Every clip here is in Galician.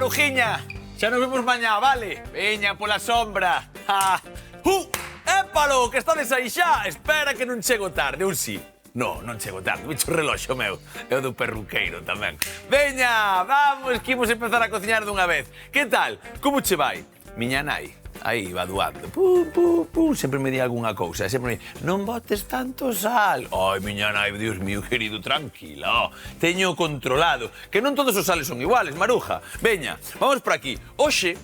Marujiña, xa nos vemos mañá, vale? Veña pola sombra. Épalo, que estades aí xa. Espera que non chego tarde, ou si? No, non chego tarde, bicho reloxo meu. É o do perruqueiro tamén. Veña, vamos, que imos empezar a cociñar dunha vez. Que tal? Como che vai? Miña nai, aí va doando. Sempre me di algunha cousa. Sempre me di, non botes tanto sal. Ai, miña nai, Dios mío, querido, tranquila. Teño controlado. Que non todos os sales son iguales, Maruja. Veña, vamos por aquí. Hoxe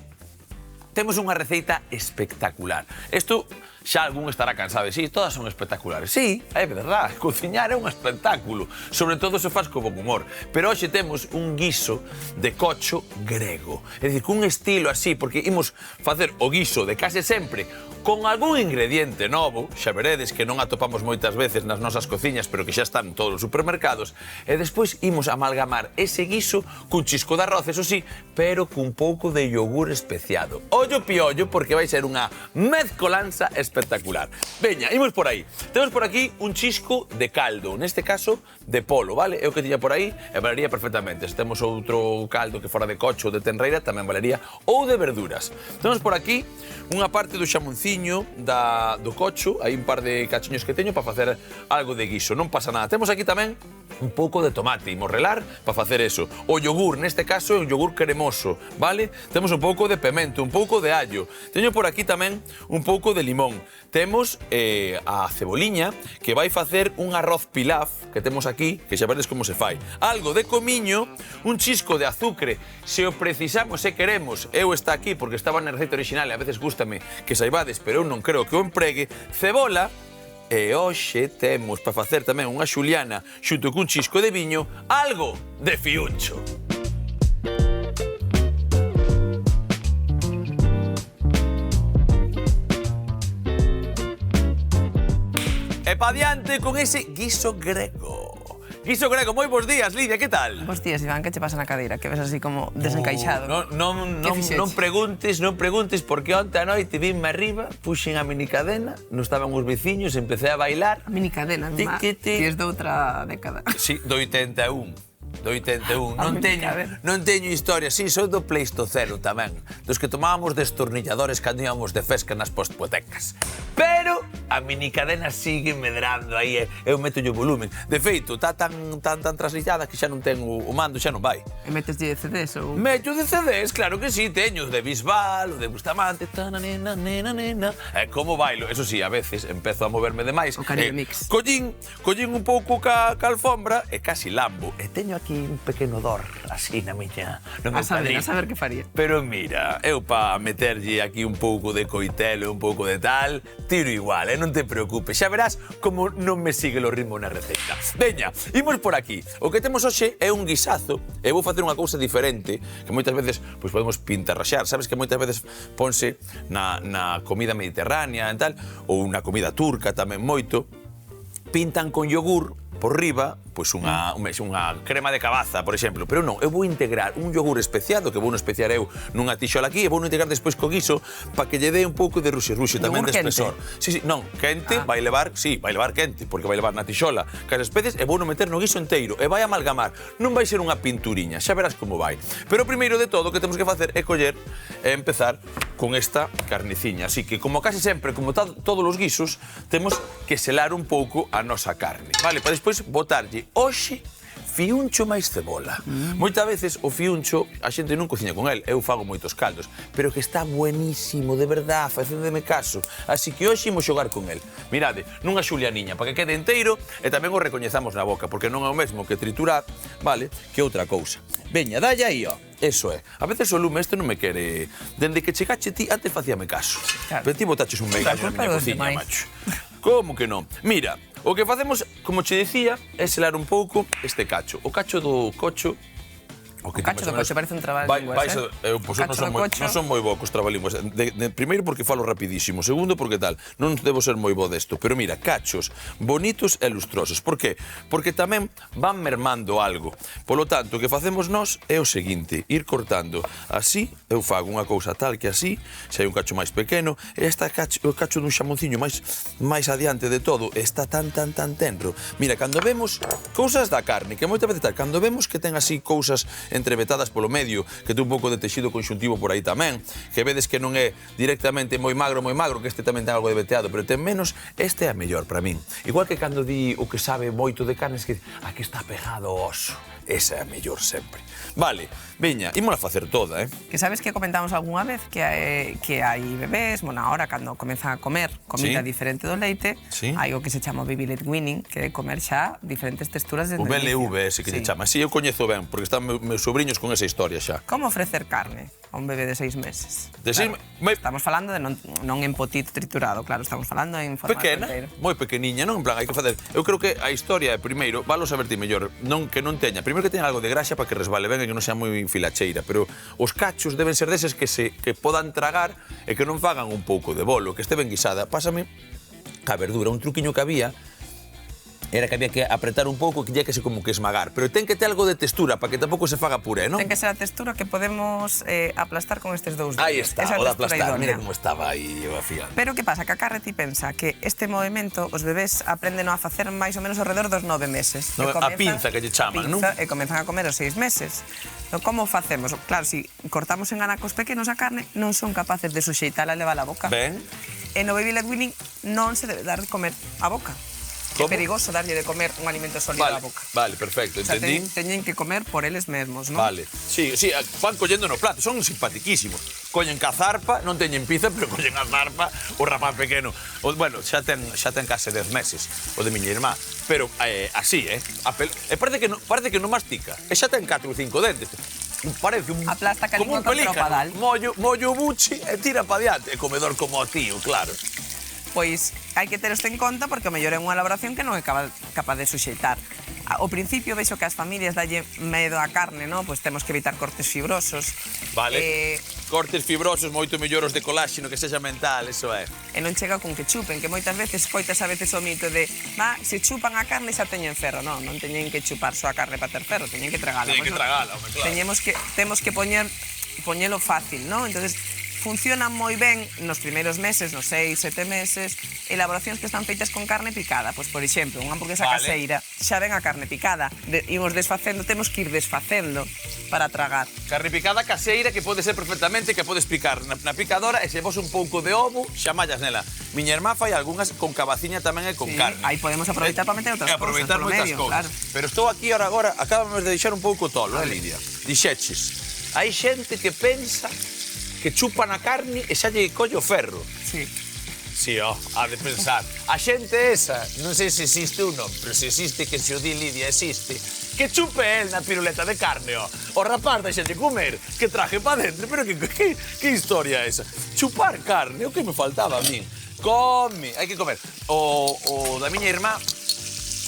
temos unha receita espectacular. Isto xa algún estará cansado de sí, todas son espectaculares. Sí, é verdad, cociñar é un espectáculo, sobre todo se faz con bon humor. Pero hoxe temos un guiso de cocho grego. É dicir, cun estilo así, porque imos facer o guiso de case sempre con algún ingrediente novo, xa veredes que non atopamos moitas veces nas nosas cociñas, pero que xa están en todos os supermercados, e despois imos amalgamar ese guiso cun chisco de arroz, eso sí, pero cun pouco de yogur especiado. Ollo piollo, porque vai ser unha mezcolanza espectacular. Veña, imos por aí. Temos por aquí un chisco de caldo, neste caso de polo, vale? É o que tiña por aí e valería perfectamente. Se temos outro caldo que fora de cocho ou de tenreira, tamén valería, ou de verduras. Temos por aquí unha parte do xamonciño do cocho, hai un par de cachiños que teño para facer algo de guiso, non pasa nada. Temos aquí tamén un pouco de tomate, imos relar para facer eso. O yogur, neste caso, é un yogur cremoso, vale? Temos un pouco de pemento, un pouco de allo. Teño por aquí tamén un pouco de limón. Temos a ceboliña, que vai facer un arroz pilaf, que temos aquí, que xa vedes como se fai. Algo de comiño, un chisco de azucre, se o precisamos e queremos, eu está aquí porque estaba na receita original e a veces gústame que saibades, pero eu non creo que o empregue, cebola. E hoxe temos para facer tamén unha xuliana xunto cun chisco de viño, algo de fiuncho. E pa diante con ese guiso grego. Guiso grego, moi bons días, Lidia, que tal? Bos días, Iván, que che pasa na cadeira? Que ves así como desencaixado. Non preguntes, porque onte a noite vinme arriba, puxen a minicadena, non estaban os veciños, empecé a bailar. A minicadena, ti es de outra década. Sí, do 81. Do 81. Non teño historia, sí, sou do Pleistoceno tamén. Dos que tomábamos destornilladores cando íbamos de fesca nas postpotecas. Pero a minicadena sigue medrando aí, eu meto o volumen. De feito, está tan traslillada que xa non ten o mando, xa non vai. E metes de CDs ou...? Meto de CDs, claro que sí, teño de Bisbal, o de Bustamante, nena. E como bailo, eso sí, a veces empezo a moverme demais. O Caribe Mix. Collín un pouco ca alfombra e casi lambo. E teño aquí un pequeno dor, así na miña... A saber que faría. Pero mira, eu pa meterlle aquí un pouco de coitelo e un pouco de tal, tiro igual, non te preocupes. Xa verás como non me sigue o ritmo na receita. Veña, imos por aquí. O que temos hoxe é un guisazo, e vou facer unha cousa diferente, que moitas veces pois podemos pintarraxar. Sabes que moitas veces ponse na comida mediterránea e tal, ou na comida turca tamén moito, pintan con yogur por riba, pois unha crema de cabaza, por exemplo. Pero non, eu vou integrar un yogur especiado, que vou especiar eu nunha tixola aquí, e vou integrar despois co guiso para que lle dé un pouco de ruxe tamén de espesor. Sí, non, quente, vai levar quente, porque vai levar na tixola cas especies, e vou meter no guiso inteiro, e vai amalgamar. Non vai ser unha pinturiña, xa verás como vai. Pero primeiro de todo, o que temos que facer é coller e empezar con esta carneciña. Así que, como case sempre, como todos os guisos, temos que selar un pouco a nosa carne. Vale, para despois botarlle hoxe fiuncho máis cebola. Moitas veces o fiuncho a xente non cociña con el, eu fago moitos caldos, pero que está buenísimo, de verdad, facéndeme caso. Así que hoxe imos xogar con el. Mirade, nunha xulianiña, para que quede inteiro e tamén o recoñezamos na boca, porque non é o mesmo que triturar, vale, que outra cousa. Veña, dalle aí, ó. Eso é. A veces o lume este non me quere... Dende que chegache ti, antes facíame caso. Claro. Pero ti botaches un meigallo na miña cociña, macho. Como que non? Mira, o que facemos, como che dicía, é selar un pouco este cacho. O cacho do cocho... O cacho do coche parece un trabalingües, non son moi bo cos trabalingües. Primeiro porque falo rapidísimo, segundo porque tal, non debo ser moi bo desto, pero mira, cachos bonitos e lustrosos. Por qué? Porque tamén van mermando algo. Polo tanto, o que facemos nós é o seguinte, ir cortando así, eu fago unha cousa tal que así, se hai un cacho máis pequeno, e o cacho dun xamonciño máis adiante de todo, está tan tenro. Mira, cando vemos cousas da carne, que moitas veces tal, cando vemos que ten así cousas entrevetadas polo medio, que ten un pouco de texido conxuntivo por aí tamén, que vedes que non é directamente moi magro, que este tamén ten algo de veteado, pero ten menos, este é a mellor para min. Igual que cando di o que sabe moito de carnes, que aquí está pegado ao oso. Esa é a mellor sempre. Vale, veña, ímola facer toda, Que sabes que comentamos algunha vez que hai bebés, bueno, ahora cando comezan a comer comida diferente do leite, hai o que se chama baby led weaning, que é comer xa diferentes texturas desde o BLV, ese que se chama. Si, eu coñezo ben, porque están meus sobrinhos con esa historia xa. Como ofrecer carne a un bebé de 6 meses? De 6 meses? Estamos falando de non en potito triturado, claro, estamos falando en formato pequena, inteiro. moi pequeniña, non? En plan, hai que facer... Eu creo que a historia, primeiro, valo saber ti mellor, non que non teña, primeiro que teña algo de graxa para que resbale ben e que non sea moi filacheira, pero os cachos deben ser deses que podan tragar e que non fagan un pouco de bolo, que este ben guisada. Pásame a verdura, un truquiño que había era que había que apretar un pouco e que tiña que se como que esmagar, pero ten que ter algo de textura para que tampouco se faga puré, non? Ten que ser a textura que podemos aplastar con estes dous dedos. Aí está, o de aplastar, mira como estaba aí afiando. Pero que pasa? Que a carne ti pensa que este movimento os bebés aprenden a facer máis ou menos ao redor dos 9 meses. A pinza que lle chaman, non? E comenzan a comer aos 6 meses. Entón, como facemos? Claro, se cortamos en anacos pequenos a carne, non son capaces de suxeitala e levar a boca. Ben. E no baby led weaning non se debe dar de comer a boca. É perigoso darlle de comer un alimento sólido á boca. Vale, perfecto, entendí. O sea, teñen que comer por eles mesmos, non? Vale, sí, van collendo no plato, son simpatiquísimos. Collen ca zarpa, non teñen pizza, pero collen a zarpa, o rapaz pequeno. Bueno, xa ten case 10 meses, o de miña irmá. Pero así, parece que non mastica. E xa ten 4 ou 5 dentes. Parece aplasta como un pelícano. Mollo buchi e tira pa diante. E comedor como o tío, claro. Pois hai que ter isto en conta porque o mellor é unha elaboración que non é capaz de suxeitar. Ao principio veixo que as familias dalle medo á carne, non? Pois temos que evitar cortes fibrosos. Vale, cortes fibrosos moito mellor os de coláxeno, que sexa mental, eso é. E non chega con que chupen, que moitas veces coitas a veces o mito de se chupan a carne xa teñen ferro. Non teñen que chupar só a carne para ter ferro, teñen que tragala. Teñen que tragala, home, claro. Temos que poñelo fácil, non? Entonces, funciona moi ben nos primeiros meses, nos 6, 7 meses, elaboracións que están feitas con carne picada. Pois, por exemplo, unha hamburguesa caseira, xa ven a carne picada. Imos desfacendo, temos que ir desfacendo para tragar. Carne picada caseira que pode ser perfectamente, que podes picar na picadora e se vos un pouco de ovo, xa mallas nela. Miña irmá fai algunhas con cabaciña tamén e con carne. Aí podemos aproveitar para meter outras cousas aproveitar moitas cousas. Pero estou aquí agora, acabamos de deixar un pouco tolo, Lidia. Dixeches, hai xente que pensa que chupan a carne e xa lle colle o ferro. Sí. Sí, ha de pensar. A xente esa, non sei se existe ou non, pero se existe, que se o di Lidia existe, que chupe el na piruleta de carne, O rapaz deixalle comer, que traje pa dentro, pero que historia é esa? Chupar carne, o que me faltaba a min? Come, hai que comer. O da miña irmá,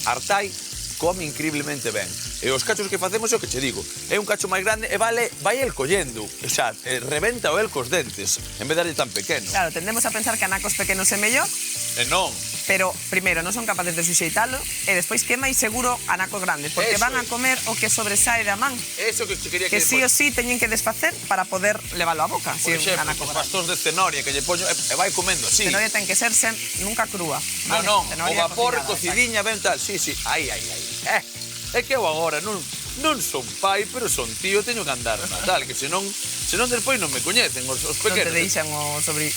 Artai, come increíblemente ben. E os cachos que facemos é o que che digo. É un cacho máis grande e vai el collendo. O sea, rebenta o el cos dentes, en vez de darlle tan pequeno. Claro, tendemos a pensar que anacos pequenos é mellor. E non. Pero, primeiro, non son capaces de suxeitalo e despois que é máis seguro anacos grandes, porque van a comer o que sobresae da man. Eso que te quería que sí o sí teñen que desfacer para poder leválo á boca. Por exemplo, os pastóns de cenoria que lle poño e vai comendo así. Cenoria ten que ser nunca crúa. Non, o vapor, cocidiña, ben tal. Sí, aí. É que eu agora non son pai, pero son tío, teño que andar tal, que senón despois non me coñecen os pequenos. Non te deixan o sobri.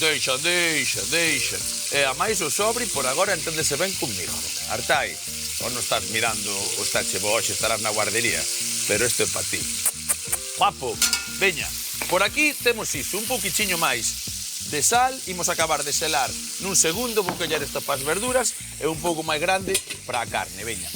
Deixan. E a máis o sobri, por agora, enténdese ben conmigo. Artai, non estás mirando o estache hoxe, estarás na guardería, pero isto é pa ti. Guapo, veña, por aquí temos iso, un pouquichiño máis de sal, imos acabar de selar nun segundo, vou collar isto para as verduras e un pouco máis grande para a carne, veña.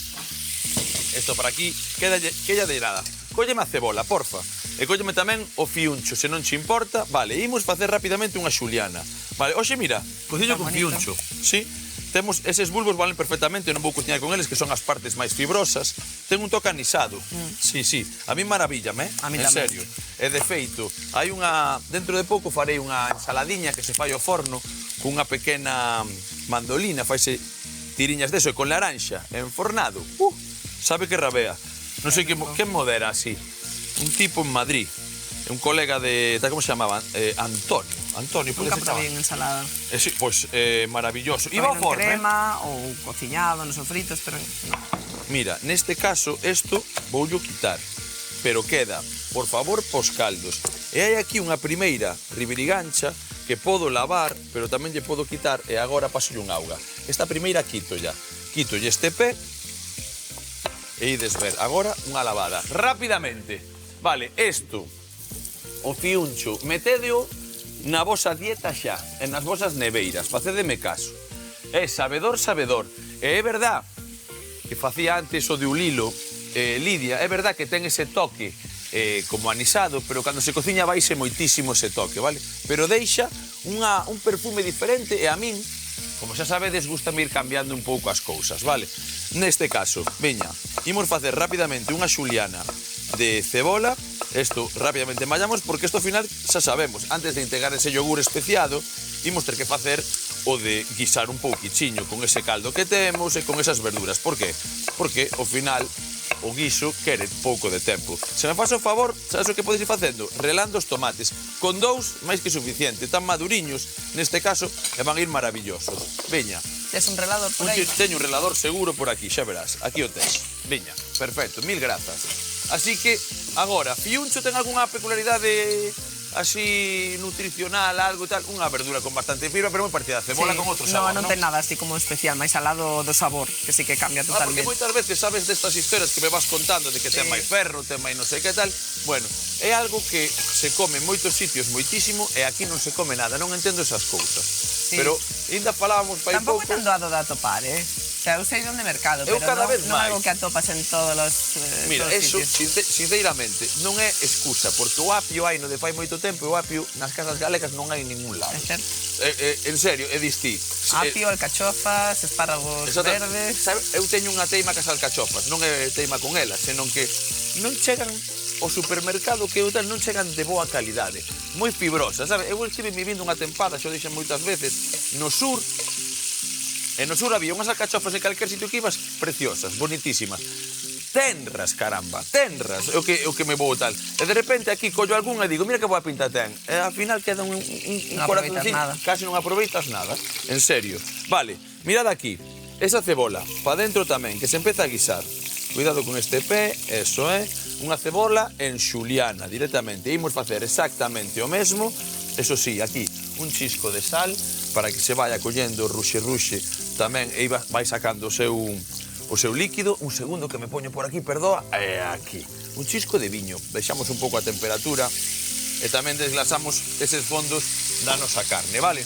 Isto para aquí, queda de nada. Cólleme a cebola, porfa. E cólleme tamén o fiuncho, se non che importa. Vale, imos facer rapidamente unha xuliana. Vale, oxe, mira, cociño con fiuncho. Sí, temos eses bulbos valen perfectamente, non vou cociñar con eles, que son as partes máis fibrosas. Ten un toque anisado. Sí, a mí maravíllame, a mí en tamén. serio. E de feito, hai unha... Dentro de pouco farei unha ensaladiña que se fai ao forno cunha pequena mandolina, faise tiriñas deso e con laranxa, enfornado. Sabe que rabea. Non sei quen modera así. Un tipo en Madrid. Un colega de... Como se chamaba? Antonio, pode Nunca ser probei en ensalada. Sí, pois maravilloso. Iba ao forno, crema ou cociñado, nos sofritos, pero... Mira, neste caso, isto voullo quitar. pero queda, por favor, pos caldos. E hai aquí unha primeira ribirigancha que podo lavar, pero tamén lle podo quitar e agora paso un auga. Esta primeira quitolla este pé e ides ver. Agora unha lavada, rapidamente. Vale, isto, o fiuncho, metedeo na vosa dieta xa, en nas vosas neveiras, facedeme caso. É sabedor, sabedor. E é verdad que facía antes o de Ulilo, Lidia, é verdad que ten ese toque como anisado, pero cando se cociña vaise moitísimo ese toque, vale? Pero deixa un perfume diferente e a min, como xa sabedes, gustame ir cambiando un pouco as cousas, vale? Neste caso, veña, imos facer rapidamente unha xuliana de cebola. Isto rapidamente mallamos porque isto ao final xa sabemos, antes de integrar ese yogur especiado, imos ter que facer o de guisar un pouquichiño con ese caldo que temos e con esas verduras. Por qué? Porque ao final o guiso quere pouco de tempo. Se me faz o favor, sabes o que podes ir facendo? Relando os tomates. Con 2, máis que suficiente. Tan maduriños, neste caso, e van a ir maravillosos. Veña. Tes un relador por aí? Teño un relador seguro por aquí, xa verás. Aquí o tes. Veña, perfecto, mil grazas. Así que, agora, fiuncho ten algunha peculiaridade así nutricional, algo tal, unha verdura con bastante fibra, pero moi parecida a cebola con outro sabor, non ten nada así como especial, máis al lado do sabor, que sí que cambia Porque totalmente. moitas veces sabes destas historias que me vas contando de que ten máis ferro, ten máis non sei que tal. Bueno, é algo que se come en moitos sitios moitísimo e aquí non se come nada, non entendo esas cousas. Sí. Pero ainda falábamos fai pouco. Tampouco é tan doado de atopar, O sea, eu sei onde mercado, Eu pero cada vez non é máis. algo que atopas en todos os Mira, todos eso, sitios. sinceramente, non é excusa, porque o apio hai no de fai moito tempo, e o apio nas casas galegas non hai en ningún lado. É certo. En serio, é distí. Apio, alcachofas, espárragos verdes. Sabe, eu teño unha teima cas alcachofas, non é teima con elas, senón que non chegan ao supermercado que eu tal, non chegan de boa calidade, moi fibrosas, sabe? Eu estive vivindo unha tempada, xa o dixen moitas veces, no sur. E no sur había unhas alcachofas en calquer sitio que ibas preciosas, bonitísimas. Tenras, caramba, tenras, é o que me vou tal. E de repente aquí collo algunha e digo, mira que boa pinta ten. E ao final queda un corazoncín, casi non aproveitas nada. En serio. Vale, mirad aquí, esa cebola, pa dentro tamén, que se empeza a guisar. Cuidado con este pé, eso é. Unha cebola en xuliana, directamente. Imos facer exactamente o mesmo. Eso sí, aquí, un chisco de sal, para que se vaya collendo ruxe tamén e vai sacando o seu líquido. Un segundo que me poño por aquí, perdoa. E aquí, un chisco de viño. Deixamos un pouco a temperatura e tamén desglasamos eses fondos da nosa carne, vale?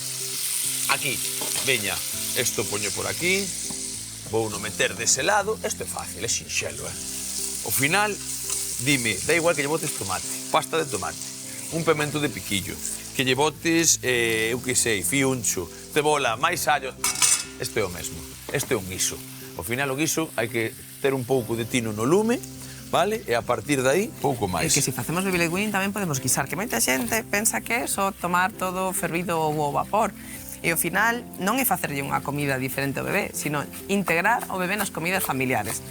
Aquí, veña, isto poño por aquí, vou no meter dese lado. Isto é fácil, é sinxelo, Ao final, dime, da igual que lle botes tomate, pasta de tomate, un pemento de piquillo, que lle botes, eu que sei, fiuncho, cebola, máis allo. Isto é o mesmo, isto é un guiso. Ao final o guiso hai que ter un pouco de tino no lume, vale? E a partir de aí, pouco máis. E que se facemos baby led weaning tamén podemos guisar, que moita xente pensa que é só tomar todo fervido ou ao vapor. E ao final non é facerlle unha comida diferente ao bebé, sino integrar o bebé nas comidas familiares.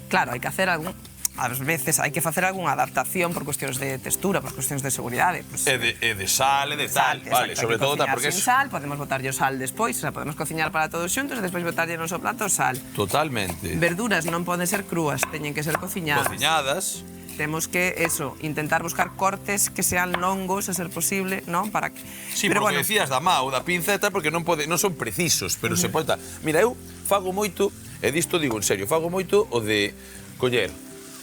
Claro, hai que hacer algún... Ás veces hai que facer algunha adaptación por cuestións de textura, por cuestións de seguridade. Pues, E de sal, e de tal, vale, sobre todo tal, porque sin sal, podemos botarlle o sal despois, o sea, podemos cociñar para todos xuntos e despois botarlle no noso plato sal. Totalmente. Verduras non poden ser crúas, teñen que ser cociñadas. Cociñadas. Temos que, intentar buscar cortes que sean longos, a ser posible, non? Para que... Sí, pero porque decías da má ou da pinza e tal, porque non son precisos, pero se pode tal. Mira, eu fago moito, e disto digo en serio, fago moito o de coller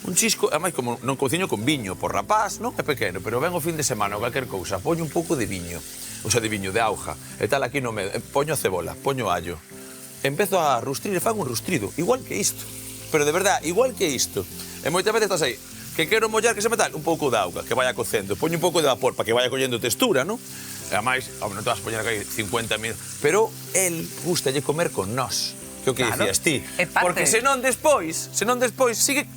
un chisco, ademais como non cociño con viño, por rapaz, non? É pequeno, pero ven o fin de semana ou calquer cousa, poño un pouco de viño, o sea, de viño, de auja, e tal aquí no medio, poño a cebola, poño allo, empezo a rustrir e fago un rustrido, igual que isto, pero de verdad, igual que isto. E moitas veces estás aí, que quero mollar, que se me tal, un pouco de auga, que vaya cocendo, poño un pouco de vapor para que vaya collendo textura, non? E ademais, non te vas a poñer aquí 50 minutos, pero el gustalle comer con nós. Que o que dicías ti. Porque senón despois,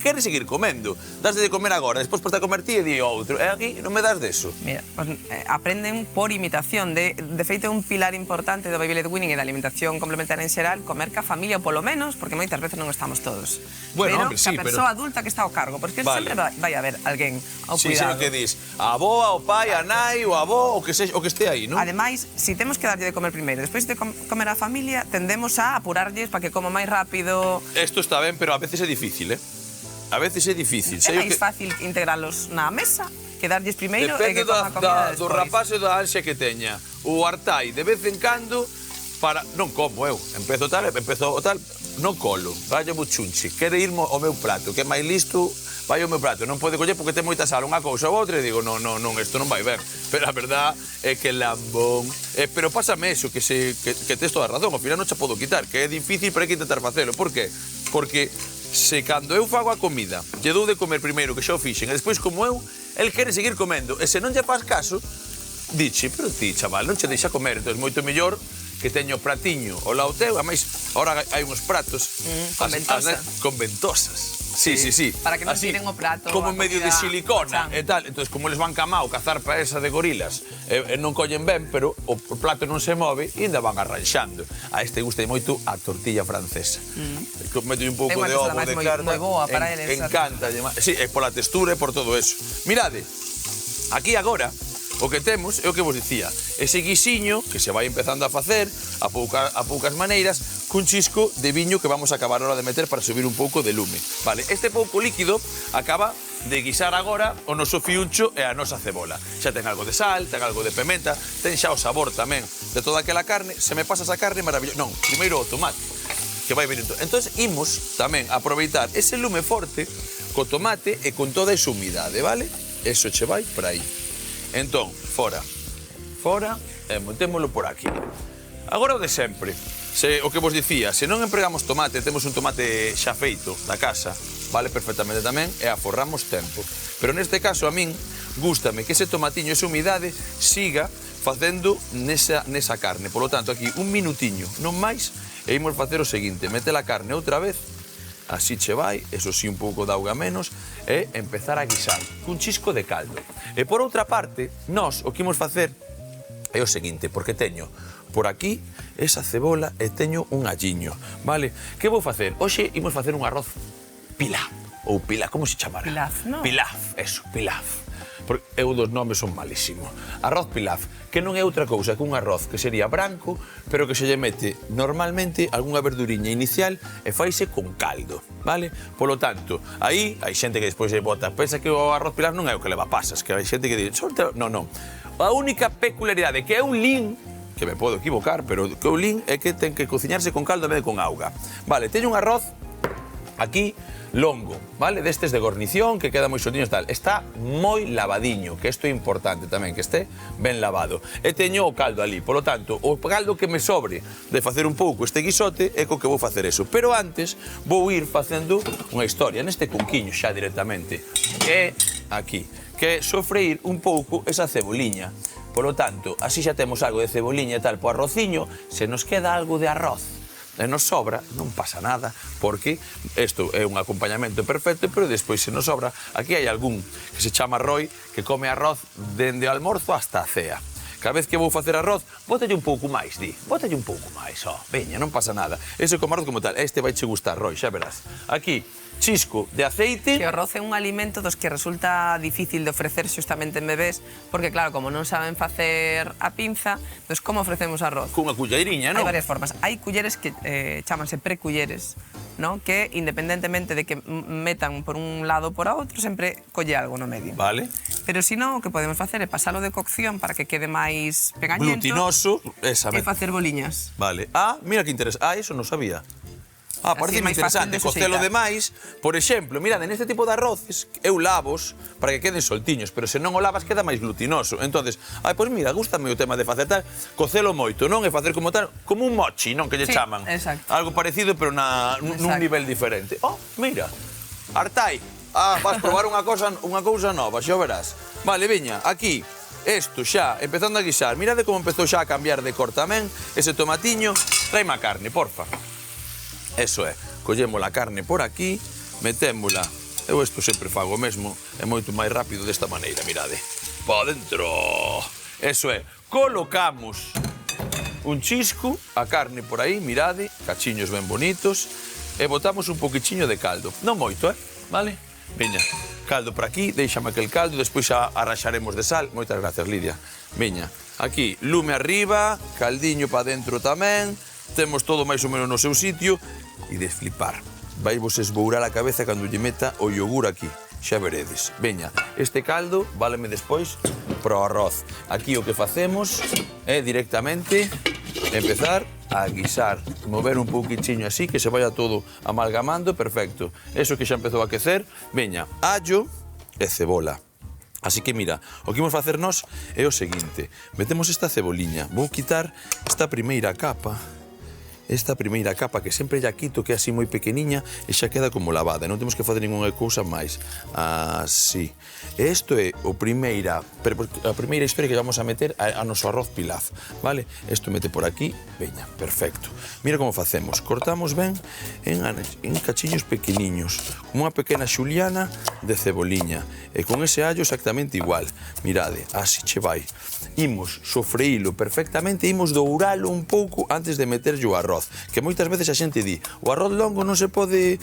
quere seguir comendo. Dasde de comer agora, despois podes comer ti e di outro. E aquí non me das deso. Mira, pues, aprenden por imitación. De feito, un pilar importante do baby led weaning e da alimentación complementaria en xeral, comer ca familia, polo menos, porque moitas veces non estamos todos. Bueno, pero hombre, sí, a persoa adulta que está ao cargo, porque sempre vai haber alguén ao Sí, cuidado. que dis, a avoa, o pai, a nai, o avó, o que este aí, non? Ademais, si temos que darlle de comer primeiro, despois de comer a familia, tendemos a apurarlles para que coma máis rápido. Esto está ben, pero a veces é difícil, A veces é difícil. É máis fácil integralos na mesa que darlles primeiro e Depende que coma a comida do despois. rapaz e da ansia que teña. O hartai, de vez en cando, para... Non como eu. Empezo o tal, non colo. Vai mo chunche. Quere ir ao meu prato, que é máis listo, vai ao meu prato. Non pode coller porque ten moita sal, unha cousa ou outra, e digo, non, isto non vai ben. Pero a verdad é que lambón... pero pásame eso, que tes toda a razón, ao final non che podo quitar, que é difícil, pero hai que intentar facelo. Por qué? Porque se cando eu fago a comida, lle dou de comer primeiro, que xa o fixen, e despois como eu, el quere seguir comendo. E se non lle faz caso, diche, pero ti, chaval, non che deixa comer. Entón, moito mellor que teño o pratiño ao lado teu. Ademais, ahora hai uns pratos con ventosa. Con ventosas. Sí. Para que non tiren o prato. Como a medio de comida silicona chan. e tal. Entón, como eles van camao cazar para esa de gorilas, non collen ben, pero o plato non se move e ainda van arranxando. A este gusta moito a tortilla francesa. Meto un pouco de ovo, de carne. Moi boa para eles. Encanta. Sí, é pola textura e por todo eso. Mirade, aquí agora o que temos é o que vos dicía, ese guisiño que se vai empezando a facer a poucas maneiras, cun chisco de viño que vamos a acabar ahora de meter para subir un pouco de lume. Vale, este pouco líquido acaba de guisar agora o noso fiuncho e a nosa cebola. Xa ten algo de sal, ten algo de pimenta, ten xa o sabor tamén de toda aquela carne. Se me pasas a carne, maravilloso. Non, primeiro o tomate, que vai vir entón. Entón, imos tamén aproveitar ese lume forte co tomate e con toda esa humidade, vale? Eso che vai por aí. Entón, fora, e montémolo por aquí. Agora o de sempre, o que vos dicía, se non empregamos tomate, temos un tomate xa feito da casa, vale perfectamente tamén, e aforramos tempo. Pero neste caso a min, gústame que ese tomatiño, esa humidade, siga facendo nesa carne. Por lo tanto, aquí un minutiño, non máis, e imos facer o seguinte, mete a carne outra vez, así che vai, eso sí, un pouco de auga menos, e empezar a guisar cun chisco de caldo. E por outra parte, nós o que imos facer é o seguinte, porque teño por aquí esa cebola e teño un alliño, vale? Que vou facer? Hoxe imos facer un arroz pilaf, ou pilaf, como se chamará? Pilaf, non? Pilaf, eso, pilaf. Porque eu dos nomes son malísimo. Arroz pilaf, que non é outra cousa que un arroz que sería branco, pero que se lle mete normalmente algunha verduriña inicial e faise con caldo, vale? Polo tanto, aí hai xente que despois se bota, pensa que o arroz pilaf non é o que leva pasas, que hai xente que di, non. A única peculiaridade que é un lin, que me podo equivocar, pero que o lin é que ten que cociñarse con caldo en vez de con auga. Vale, teño un arroz aquí longo, vale? Destes de gornición, que queda moi xuntiños tal. Está moi lavadiño, que isto é importante tamén, que este ben lavado. E teño o caldo ali, polo tanto, o caldo que me sobre de facer un pouco este guisote é co que vou facer eso. Pero antes vou ir facendo unha historia neste cunquiño xa directamente, que é aquí, que é sofreír un pouco esa ceboliña. Polo tanto, así xa temos algo de ceboliña e tal po arrociño, se nos queda algo de arroz e nos sobra, non pasa nada, porque isto é un acompañamento perfecto, pero despois se nos sobra, aquí hai algún que se chama Roy, que come arroz dende o almorzo hasta a cea. Cada vez que vou facer arroz, bótalle un pouco máis, bótalle un pouco máis, veña, non pasa nada. Ese como arroz como tal, este vai che gustar, Roy, xa verás. Aquí, chisco de aceite. Que o arroz é un alimento dos que resulta difícil de ofrecer xustamente en bebés, porque claro, como non saben facer a pinza, pues como ofrecemos arroz? Cunha culleiriña, non? Hai varias formas. Hai culleres que chamanse preculleres, ¿no? Que independentemente de que metan por un lado ou por outro, sempre colle algo no medio. Vale. Pero si non, o que podemos facer é pasalo de cocción para que quede máis pegañento. Glutinoso, esa. E facer boliñas. Vale. Ah, mira que interesante. Ah, eso non sabía. Ah, parece máis fácil interesante, de cocelo suxeitar. demais. Por exemplo, mirad, neste tipo de arroces eu lavos para que queden soltiños, pero se non o lavas queda máis glutinoso. Entonces, pois mira, gústame o tema de facer tal, cocelo moito, non? E facer como tal, como un mochi, non? Que lle Sí, chaman. exacto. Algo parecido, pero nun nivel diferente. Oh, mira, hartai. Ah, vas probar unha cousa nova, xa o verás. Vale, veña, aquí, isto xa, empezando a guisar. Mirade como empezou xa a cambiar de cor tamén, ese tomatiño. Traime a carne, porfa. Eso é, collemos a carne por aquí, metémola, eu isto sempre fago o mesmo, é moito máis rápido desta maneira, mirade, pa dentro, eso é, colocamos un chisco, a carne por aí, mirade, cachiños ben bonitos, e botamos un poquichiño de caldo, non moito, vale? Veña, caldo por aquí, deixame aquel caldo, despois xa arraxaremos de sal, moitas gracias, Lidia, veña, aquí, lume arriba, caldiño pa dentro tamén, temos todo máis ou menos no seu sitio, e de flipar. vai vos esbourar a cabeza cando lle meta o yogur aquí. Xa veredes. Veña, este caldo váleme despois para o arroz. Aquí o que facemos é directamente empezar a guisar, mover un pouquichiño así, que se vaya todo amalgamando, perfecto. Eso que xa empezou a aquecer, veña, allo e cebola. Así que mira, o que imos facer nós é o seguinte, metemos esta ceboliña, vou quitar esta primeira capa que sempre lla quito, que é así moi pequeniña e xa queda como lavada, non temos que facer ninguna cousa máis. Así. E isto é a primeira historia que vamos a meter a noso arroz pilaf, vale? Isto mete por aquí, veña, perfecto. Mira como facemos, cortamos ben en cachiños pequeniños, como unha pequena xuliana de ceboliña, e con ese allo exactamente igual. Mirade, así che vai. Imos sofreílo perfectamente, imos douralo un pouco antes de meterlle o arroz. Que moitas veces a xente di o arroz longo non se pode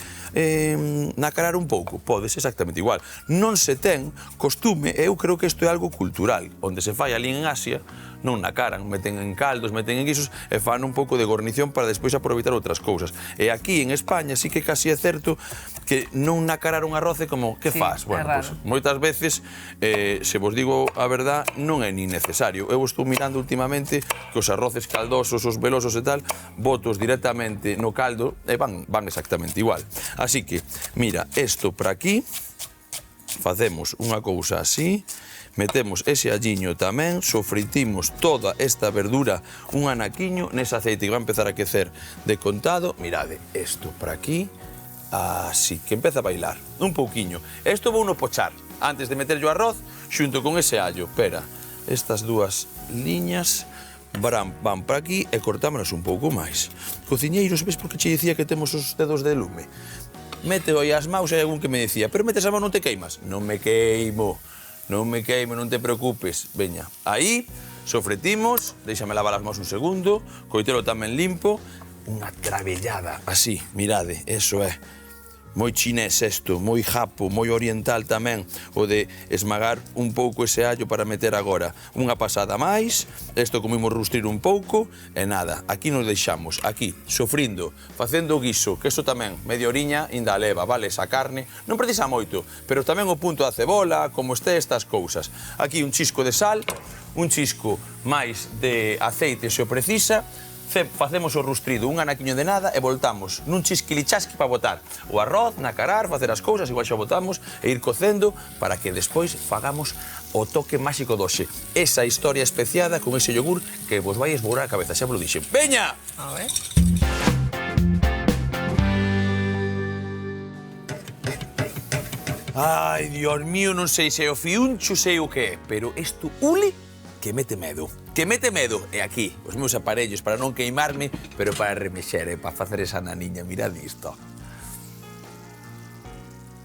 nacarar un pouco. Podes exactamente igual. Non se ten costume, eu creo que isto é algo cultural. Onde se fai ali en Asia, non nacaran, meten en caldos, meten en guisos e fan un pouco de gornición para despois aproveitar outras cousas. E aquí en España sí que casi é certo que non nacarar un arroz é como, que faz? Bueno, pues, moitas veces, se vos digo a verdad, non é ni necesario. Eu estou mirando últimamente que os arroces caldosos, os velosos e tal, botos directamente no caldo e van exactamente igual. Así que, mira, isto para aquí, facemos unha cousa así, metemos ese alliño tamén, sofritimos toda esta verdura un anaquiño nese aceite que va a empezar a aquecer de contado. Mirade, isto para aquí, así, que empeza a bailar, un pouquiño. Isto vou no pochar, antes de meter o arroz, xunto con ese allo. Espera, estas dúas liñas van para aquí e cortámonos un pouco máis. Cociñeiros, ves por que che dicía que temos os dedos de lume? Mete aí as maus, hai algún que me decía, pero metes a mão non te queimas? Non me queimo. Non me queimo, non te preocupes. Veña, aí, sofretimos, déixame lavar as mãos un segundo, coitelo tamén limpo, unha trabellada, así, mirade, eso é. Moi chinés isto, moi japo, moi oriental tamén, o de esmagar un pouco ese allo para meter agora. Unha pasada máis, isto como imos rustrir un pouco, e nada, aquí nos deixamos, aquí, sofrindo, facendo o guiso, que iso tamén, media oriña, inda leva, vale, esa carne, non precisa moito, pero tamén o punto da cebola, como este estas cousas. Aquí un chisco de sal, un chisco máis de aceite se o precisa, facemos o rustrido, un anaquiño de nada e voltamos nun chisquilichasqui para botar o arroz, nacarar, facer as cousas, igual xa botamos e ir cocendo para que despois fagamos o toque máxico doxe. Esa historia especiada con ese yogur que vos vai esbourar a cabeza, xa vos lo dixen. Veña! A ver. Ai, Dios mío, non sei se é o fiuncho, sei o que é, pero isto ule que mete medo. Que mete medo, e aquí, os meus aparellos para non queimarme, pero para remexer, para facer esa naniña, mirad isto.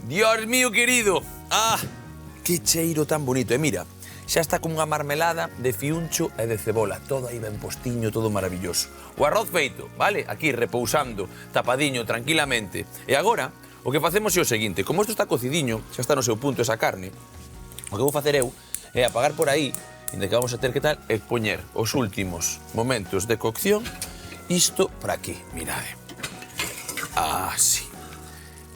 Dios mío, querido! Ah, que cheiro tan bonito. E mira, xa está como unha marmelada de fiuncho e de cebola, todo aí ben postiño, todo maravilloso. O arroz feito, vale? Aquí repousando, tapadiño, tranquilamente. E agora, o que facemos é o seguinte, como isto está cocidiño, xa está no seu punto esa carne, o que vou facer eu é apagar por aí, inda que vamos a ter que tal, é poñer os últimos momentos de cocción isto para aquí, mirade. Así.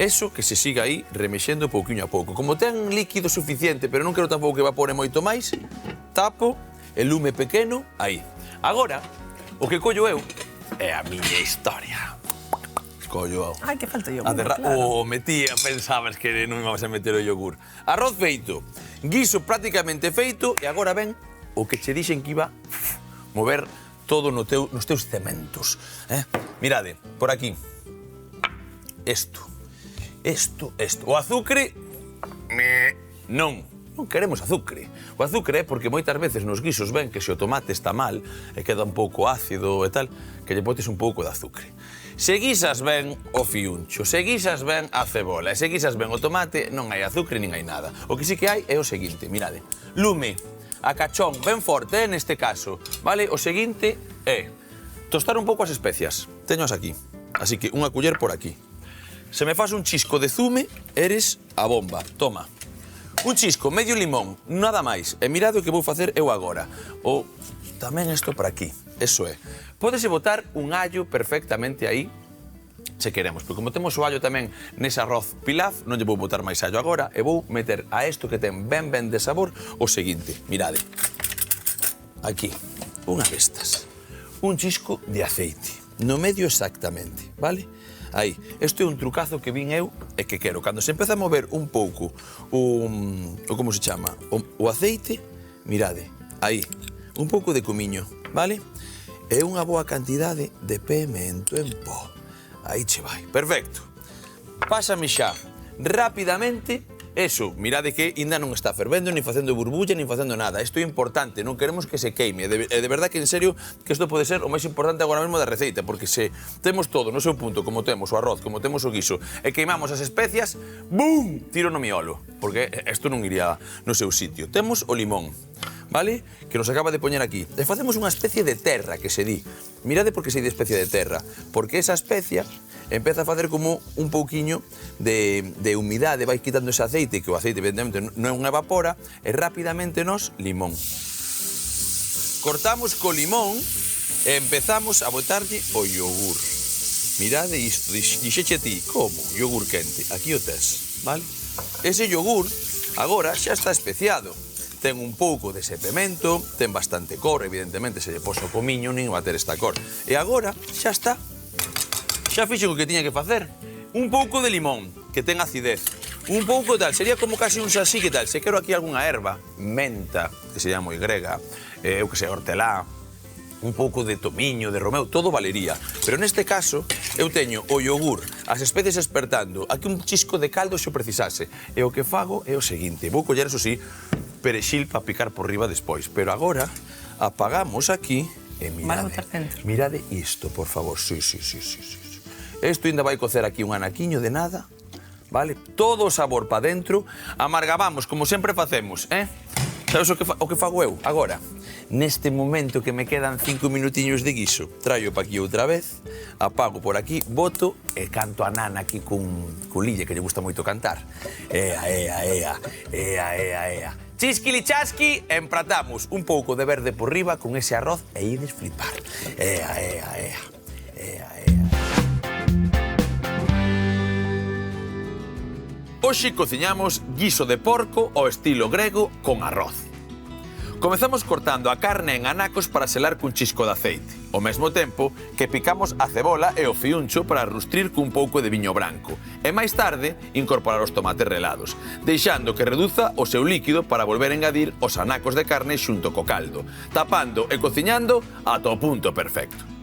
Eso que se siga aí remexendo pouquiño a pouco. Como ten líquido suficiente, pero non quero tampouco que evapore moito máis, tapo, el lume pequeno, aí. Agora, o que collo eu é a miña historia. Collo eu. Ai, que falta yogur, claro. Metía, pensabas que non íbamos a meter o yogur. Arroz feito, guiso prácticamente feito, e agora ven o que che dixen que iba mover todo nos teus cementos. Mirade, por aquí. Isto. O azucre, non queremos azucre. O azucre é porque moitas veces nos guisos ven que se o tomate está mal e queda un pouco ácido e tal, que lle botes un pouco de azucre. Se guisas ben o fiuncho, se guisas ben a cebola e se guisas ben o tomate, non hai azucre nin hai nada. O que sí que hai é o seguinte, mirade, lume, a cachón ben forte, neste caso, vale? O seguinte é tostar un pouco as especias. Teñoas aquí, así que unha culler por aquí. Se me faz un chisco de zume, eres a bomba. Toma. Un chisco, medio limón, nada máis. E mirade o que vou facer eu agora. O tamén isto por aquí, eso é. Pódese botar un allo perfectamente aí, se queremos. Porque como temos o allo tamén nese arroz pilaf, non lle vou botar máis allo agora e vou meter a isto que ten ben de sabor o seguinte. Mirade, aquí, unha destas, un chisco de aceite, no medio exactamente, vale? Aí, isto é un trucazo que vin eu e que quero. Cando se empeza a mover un pouco o como se chama, o aceite, mirade, aí, un pouco de comiño, vale? E unha boa cantidade de pemento en pó. Aí che vai, perfecto. Pásame xa, rapidamente, eso, mirade que ainda non está fervendo, nin facendo burbulla, nin facendo nada. Isto é importante, non queremos que se queime. De verdad que, en serio, que isto pode ser o máis importante agora mesmo da receita, porque se temos todo no seu punto, como temos o arroz, como temos o guiso, e queimamos as especias, ¡bum!, tiro no miolo, porque isto non iría no seu sitio. Temos o limón, vale? Que nos acaba de poñer aquí. E facemos unha especie de terra, que se di. Mirade por que se di especie de terra. Porque esa especia empeza a facer como un pouquiño de humidade, vai quitando ese aceite, que o aceite evidentemente non evapora, e rapidamente nos limón. Cortamos co limón e empezamos a botarlle o yogur. Mirade isto, dixeche ti, como? Yogur quente, aquí o tes, vale? Ese yogur agora xa está especiado. Ten un pouco de ese pemento, ten bastante cor, evidentemente se lle pos o comiño nin va ter esta cor. E agora xa está. Xa fixo o que tiña que facer. Un pouco de limón, que ten acidez. Un pouco tal, sería como casi un sasí que tal. Se quero aquí algunha erva, menta, que sería moi grega, eu que sei, hortelá, un pouco de tomiño, de romeu, todo valería. Pero neste caso, eu teño o yogur, as especies espertando, aquí un chisco de caldo se o precisase. E o que fago é o seguinte, vou coller, eso sí, perexil para picar por riba despois. Pero agora apagamos aquí e mirade isto, por favor. Sí. Isto ainda vai cocer aquí un anaquiño de nada, vale? Todo o sabor para dentro. Amargabamos, como sempre facemos, Sabes o que fago eu? Agora, neste momento que me quedan 5 minutiños de guiso, traio pa aquí outra vez, apago por aquí, boto e canto a nana aquí con Lille, que lle gusta moito cantar. Ea. Chisquilichasqui, empratamos un pouco de verde por riba con ese arroz e ides flipar. Ea. Hoxe cociñamos guiso de porco ao estilo grego con arroz. Comezamos cortando a carne en anacos para selar cun chisco de aceite, ao mesmo tempo que picamos a cebola e o fiuncho para rustrir cun pouco de viño branco, e máis tarde incorporar os tomates relados, deixando que reduza o seu líquido para volver a engadir os anacos de carne xunto co caldo, tapando e cociñando ata o punto perfecto.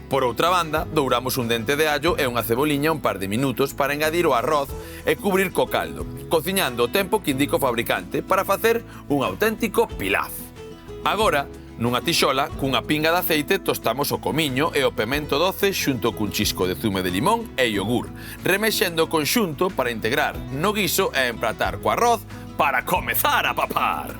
Por outra banda, douramos un dente de allo e unha ceboliña un par de minutos para engadir o arroz e cubrir co caldo, cociñando o tempo que indica o fabricante para facer un auténtico pilaf. Agora, nunha tixola, cunha pinga de aceite, tostamos o comiño e o pemento doce xunto cun chisco de zume de limón e yogur, remexendo o conxunto para integrar no guiso e empratar co arroz para comezar a papar.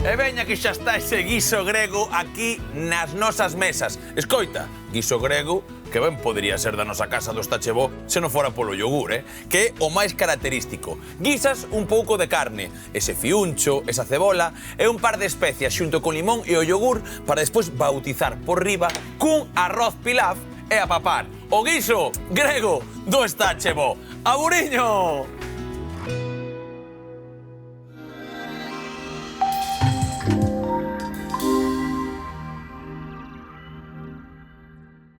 E veña que xa está ese guiso grego aquí nas nosas mesas. Escoita, guiso grego que ben podería ser da nosa casa do Estachebó se non fora polo yogur, que é o máis característico. Guisas un pouco de carne, ese fiuncho, esa cebola e un par de especias xunto con limón e o yogur para despois bautizar por riba cun arroz pilaf e a papar. O guiso grego do Estachebó. Aburiño!